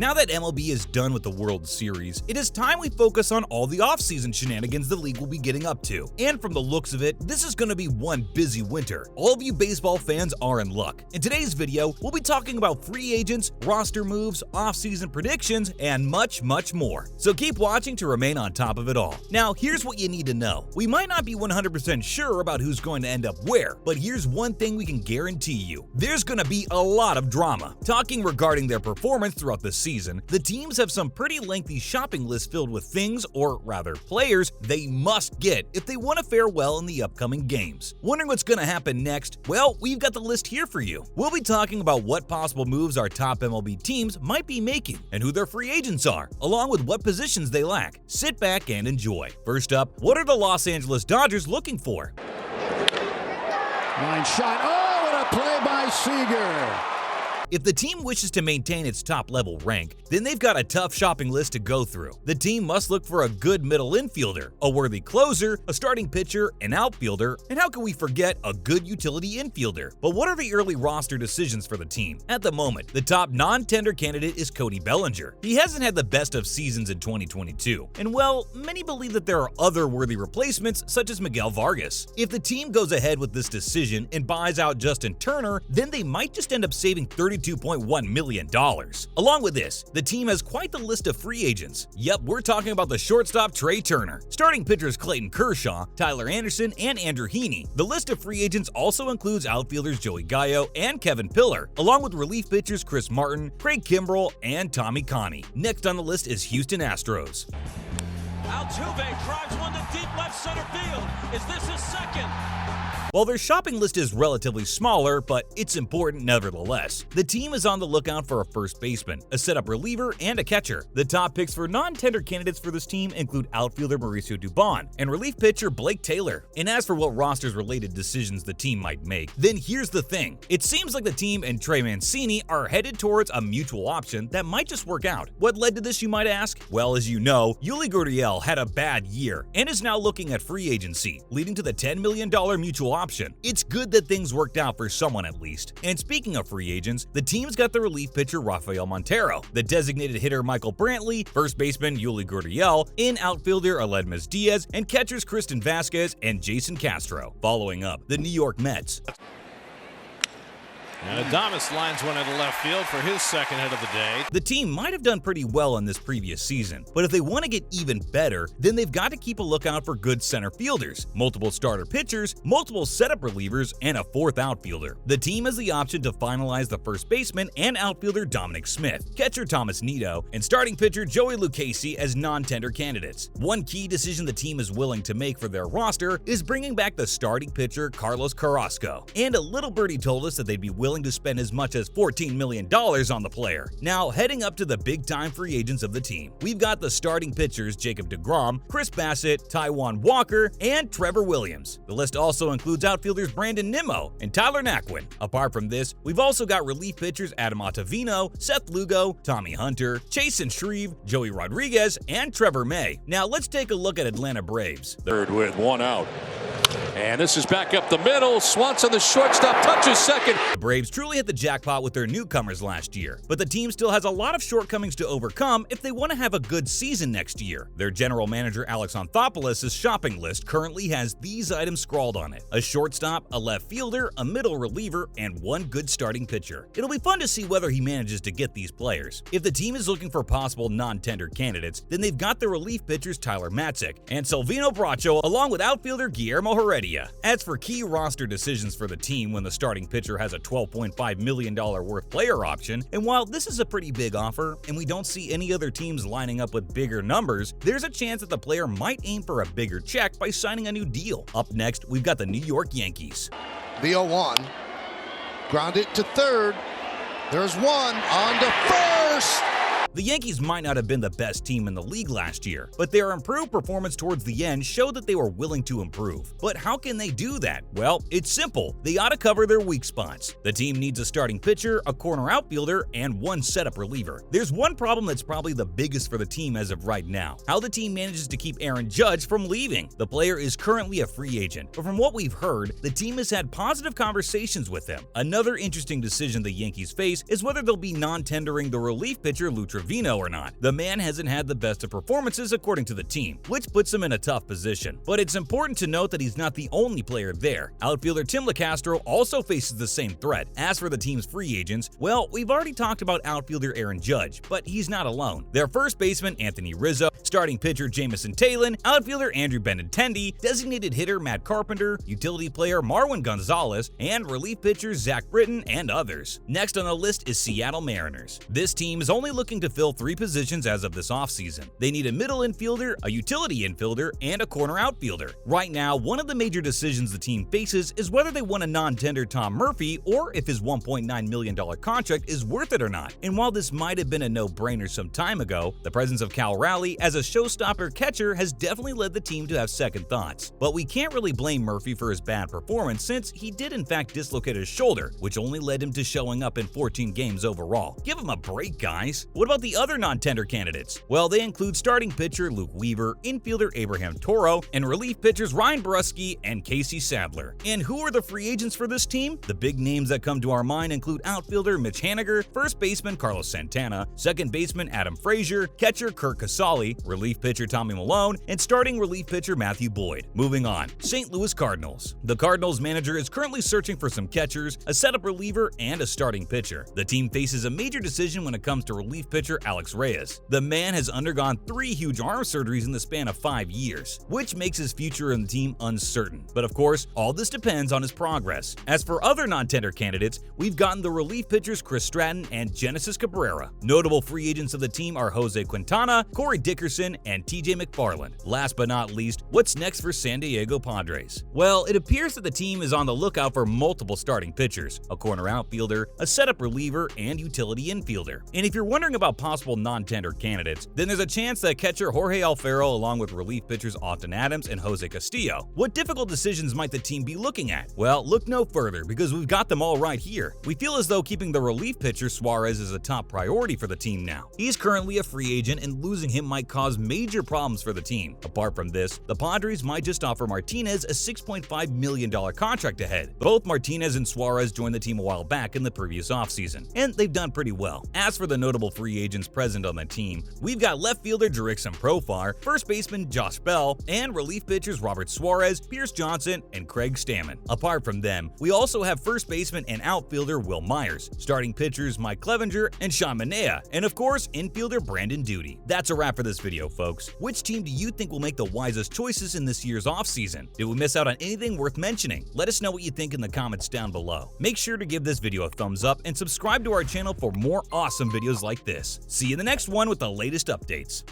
Now that MLB is done with the World Series, it is time we focus on all the offseason shenanigans the league will be getting up to. And from the looks of it, this is going to be one busy winter. All of you baseball fans are in luck. In today's video, we'll be talking about free agents, roster moves, offseason predictions, and much, much more. So keep watching to remain on top of it all. Now, here's what you need to know. We might not be 100% sure about who's going to end up where, but here's one thing we can guarantee you. There's going to be a lot of drama. Talking regarding their performance throughout the season, the teams have some pretty lengthy shopping lists filled with things, or rather players, they must get if they want to fare well in the upcoming games. Wondering what's going to happen next? Well, we've got the list here for you. We'll be talking about what possible moves our top MLB teams might be making and who their free agents are, along with what positions they lack. Sit back and enjoy. First up, what are the Los Angeles Dodgers looking for? Line shot. Oh, what a play by Seager. If the team wishes to maintain its top-level rank, then they've got a tough shopping list to go through. The team must look for a good middle infielder, a worthy closer, a starting pitcher, an outfielder, and how can we forget a good utility infielder? But what are the early roster decisions for the team? At the moment, the top non-tender candidate is Cody Bellinger. He hasn't had the best of seasons in 2022, and well, many believe that there are other worthy replacements such as Miguel Vargas. If the team goes ahead with this decision and buys out Justin Turner, then they might just end up saving $32.1 million. Along with this, the team has quite the list of free agents. Yep, we're talking about the shortstop Trey Turner, starting pitchers Clayton Kershaw, Tyler Anderson, and Andrew Heaney. The list of free agents also includes outfielders Joey Gallo and Kevin Pillar, along with relief pitchers Chris Martin, Craig Kimbrell, and Tommy Connie. Next on the list is Houston Astros. Altuve drives one to deep left center field. Is this his second? While their shopping list is relatively smaller, but it's important nevertheless, the team is on the lookout for a first baseman, a setup reliever, and a catcher. The top picks for non-tender candidates for this team include outfielder Mauricio Dubon and relief pitcher Blake Taylor. And as for what rosters-related decisions the team might make, then here's the thing. It seems like the team and Trey Mancini are headed towards a mutual option that might just work out. What led to this, you might ask? Well, as you know, Yuli Gurriel had a bad year and is now looking at free agency, leading to the $10 million mutual option. It's good that things worked out for someone at least. And speaking of free agents, the team's got the relief pitcher Rafael Montero, the designated hitter Michael Brantley, first baseman Yuli Gurriel, in outfielder Aledmys Diaz, and catchers Kristen Vasquez and Jason Castro. Following up, the New York Mets. And Adames lines one into left field for his second hit of the day. The team might have done pretty well in this previous season, but if they want to get even better, then they've got to keep a lookout for good center fielders, multiple starter pitchers, multiple setup relievers, and a fourth outfielder. The team has the option to finalize the first baseman and outfielder Dominic Smith, catcher Thomas Nido, and starting pitcher Joey Lucchesi as non-tender candidates. One key decision the team is willing to make for their roster is bringing back the starting pitcher Carlos Carrasco, and a little birdie told us that they'd be willing to spend as much as $14 million on the player. Now, heading up to the big-time free agents of the team, we've got the starting pitchers Jacob deGrom, Chris Bassett, Taijuan Walker, and Trevor Williams. The list also includes outfielders Brandon Nimmo and Tyler Naquin. Apart from this, we've also got relief pitchers Adam Ottavino, Seth Lugo, Tommy Hunter, Chasen Shreve, Joey Rodriguez, and Trevor May. Now, let's take a look at Atlanta Braves. Third with one out. And this is back up the middle. Swanson, the shortstop, touches second. The Braves truly hit the jackpot with their newcomers last year, but the team still has a lot of shortcomings to overcome if they want to have a good season next year. Their general manager Alex Anthopoulos' shopping list currently has these items scrawled on it: a shortstop, a left fielder, a middle reliever, and one good starting pitcher. It'll be fun to see whether he manages to get these players. If the team is looking for possible non-tender candidates, then they've got the relief pitchers Tyler Matzik and Silvino Bracho, along with outfielder Guillermo Heredia. As for key roster decisions for the team when the starting pitcher has a $12.5 million worth player option, and while this is a pretty big offer and we don't see any other teams lining up with bigger numbers, there's a chance that the player might aim for a bigger check by signing a new deal. Up next, we've got the New York Yankees. The 0-1. Grounded to third. There's one on to first. The Yankees might not have been the best team in the league last year, but their improved performance towards the end showed that they were willing to improve. But how can they do that? Well, it's simple. They ought to cover their weak spots. The team needs a starting pitcher, a corner outfielder, and one setup reliever. There's one problem that's probably the biggest for the team as of right now: how the team manages to keep Aaron Judge from leaving. The player is currently a free agent, but from what we've heard, the team has had positive conversations with him. Another interesting decision the Yankees face is whether they'll be non-tendering the relief pitcher Luther Trevino or not. The man hasn't had the best of performances according to the team, which puts him in a tough position. But it's important to note that he's not the only player there. Outfielder Tim LeCastro also faces the same threat. As for the team's free agents, well, we've already talked about outfielder Aaron Judge, but he's not alone. Their first baseman Anthony Rizzo, starting pitcher Jameson Taillon, outfielder Andrew Benintendi, designated hitter Matt Carpenter, utility player Marwin Gonzalez, and relief pitchers Zach Britton and others. Next on the list is Seattle Mariners. This team is only looking to fill 3 positions as of this offseason. They need a middle infielder, a utility infielder, and a corner outfielder. Right now, one of the major decisions the team faces is whether they want a non-tender Tom Murphy or if his $1.9 million contract is worth it or not. And while this might have been a no-brainer some time ago, the presence of Cal Raleigh as a showstopper catcher has definitely led the team to have second thoughts. But we can't really blame Murphy for his bad performance since he did in fact dislocate his shoulder, which only led him to showing up in 14 games overall. Give him a break, guys. What about the other non-tender candidates? Well, they include starting pitcher Luke Weaver, infielder Abraham Toro, and relief pitchers Ryan Bruschi and Casey Sadler. And who are the free agents for this team? The big names that come to our mind include outfielder Mitch Haniger, first baseman Carlos Santana, second baseman Adam Frazier, catcher Kurt Casale, relief pitcher Tommy Malone, and starting relief pitcher Matthew Boyd. Moving on, St. Louis Cardinals. The Cardinals manager is currently searching for some catchers, a setup reliever, and a starting pitcher. The team faces a major decision when it comes to relief pitcher Alex Reyes. The man has undergone 3 huge arm surgeries in the span of 5 years, which makes his future in the team uncertain. But of course, all this depends on his progress. As for other non-tender candidates, we've gotten the relief pitchers Chris Stratton and Genesis Cabrera. Notable free agents of the team are Jose Quintana, Corey Dickerson, and TJ McFarland. Last but not least, what's next for San Diego Padres? Well, it appears that the team is on the lookout for multiple starting pitchers, a corner outfielder, a setup reliever, and utility infielder. And if you're wondering about possible non-tender candidates, then there's a chance that catcher Jorge Alfaro along with relief pitchers Austin Adams and Jose Castillo. What difficult decisions might the team be looking at? Well, look no further because we've got them all right here. We feel as though keeping the relief pitcher Suarez is a top priority for the team now. He's currently a free agent and losing him might cause major problems for the team. Apart from this, the Padres might just offer Martinez a $6.5 million contract ahead. Both Martinez and Suarez joined the team a while back in the previous offseason, and they've done pretty well. As for the notable free agents present on the team, we've got left fielder Jurickson Profar, first baseman Josh Bell, and relief pitchers Robert Suarez, Pierce Johnson, and Craig Stammen. Apart from them, we also have first baseman and outfielder Will Myers, starting pitchers Mike Clevenger and Sean Manaea, and of course, infielder Brandon Duty. That's a wrap for this video, folks. Which team do you think will make the wisest choices in this year's offseason? Did we miss out on anything worth mentioning? Let us know what you think in the comments down below. Make sure to give this video a thumbs up and subscribe to our channel for more awesome videos like this. See you in the next one with the latest updates.